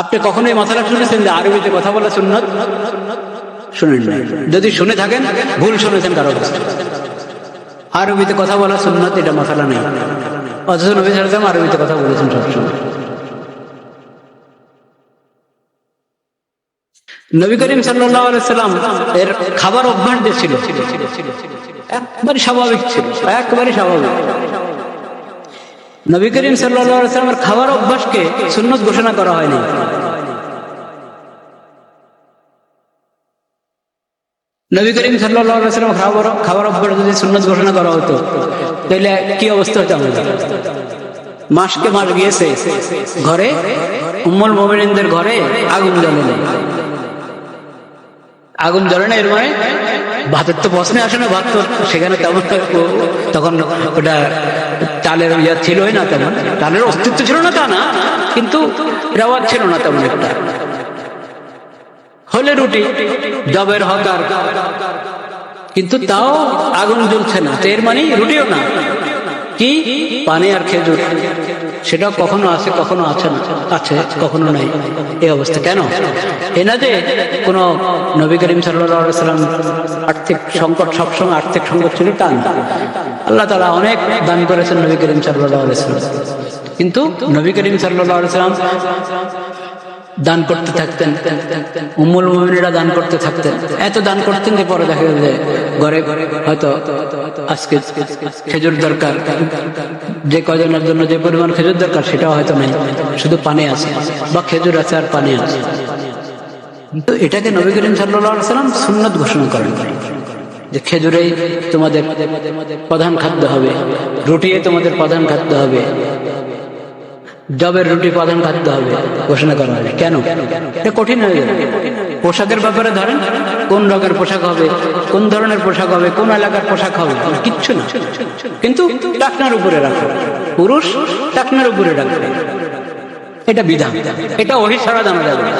আপনি কখনোই মাসালা শুনেছেন যে আরবিতে কথা বলা সুন্নাত? শুনেন নাই। যদি শুনে থাকেন ভুল শুনেছেন কারো কাছে। আরবিতে কথা বলা সুন্নাত এটা মাসালা নেই, অথচ নবী সাল্লাল্লাহু আলাইহি ওয়াসাল্লাম আরবিতে কথা বলেছেন সবসময়। নবী করিম সাল্লাল্লাহু আলাইহি ওয়াসাল্লাম এর খাবার অভ্যাস যে ছিল একবারে স্বাভাবিক ছিল, একবারে স্বাভাবিক। নবী করিম সাল্লাল্লাহু আলাইহি ওয়াসাল্লামের খাবার অভ্যাসকে সুন্নাত ঘোষণা করা হয়নি। নবী করিম সাল্লাল্লাহু আলাইহি ওয়াসাল্লাম খাবার অভ্যাস যদি সুন্নাত ঘোষণা করা হতো তাহলে কি অবস্থা হতো আমাদের? মাসকে মাস গিয়েছে, ঘরে উম্মুল মুমিনিনদের ঘরে আগুন জ্বলে না। আগুন জ্বলে না এর মানে ভাতের তো প্রশ্নে আসে না, ভাত তো সেখানে তেমন তখন ওটা চালের ইয়া ছিলই না, তেমন চালের অস্তিত্ব ছিল না তা না, কিন্তু রেওয়াজ ছিল না তেমন একটা। হলে রুটি জবের হকার, কিন্তু তাও আগুন জ্বলছে না, এর মানে রুটিও না, কি পানি আর খেজুর। সেটা কখনো আছে কখনো আছে না, আছে কখনো নাই, এই অবস্থা। কেন? এ না যে কোন নবী করিম সাল্লাল্লাহু আলাইহি ওয়াসাল্লাম আর্থিক সংকট, সবসময় আর্থিক সংকট ছিল তা না। আল্লাহ তাআলা অনেক দান করেছেন নবী করিম সাল্লাল্লাহু আলাইহি ওয়াসাল্লাম, কিন্তু নবী করিম সাল্লাল্লাহু আলাইহি ওয়াসাল্লাম দান করতে থাকতেন, উম্মুল মুমিনিনরা দান করতে থাকতেন, এত দান করতেন যে পরে দেখা গেল যে ঘরে হয়তো আজকে খেজুর দরকার, যে কয়জনের জন্য যে পরিমাণ খেজুর দরকার সেটাও হয়তো নাই, শুধু পানি আছে বা খেজুর আছে আর পানি আছে। কিন্তু এটাকে নবী করিম সাল্লাল্লাহু আলাইহি ওয়াসাল্লাম সুন্নাত ঘোষণা করেন যে খেজুরেই তোমাদের প্রধান খাদ্য হবে, রুটি তোমাদের প্রধান খাদ্য হবে, জবের রুটি প্রধান খাদ্য হবে, ঘোষণা করা হবে। কেন? এটা কঠিন হয়ে যাবে। পোশাকের ব্যাপারে ধরেন, কোন রঙের পোশাক হবে, কোন ধরনের পোশাক হবে, কোন এলাকার পোশাক হবে, কিচ্ছু না, কিন্তু টাকনার উপরে রাখো, পুরুষ টাকনার উপরে রাখবে, এটা বিধান, এটা ওহী ছাড়া জানা যাবে না।